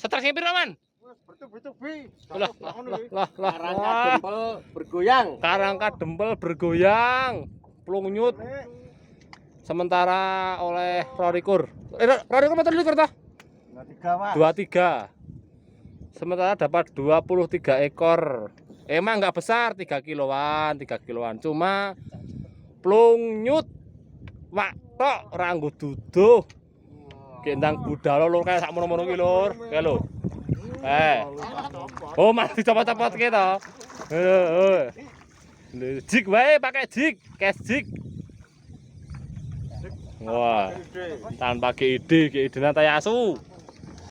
Stres piro, Man? Bertubi-tubi. Lah. Karangka dempel bergoyang. Karangka dempel bergoyang. Plung nyut. Sementara oleh Rorikur. Rorikur meter likur toh? 23. Sementara dapat 23 ekor. Emang nggak besar, 3 kiloan, 3 kiloan. Cuma plung nyut. Wak tok ranggo duduh. Gendang budal lur kayak sak mono-mono ki lur. Kae lho. Oh, mati copot-copot ki to. Jig wae pakai jig, cash jig. Wah, tanpa ide, ide Tayasu.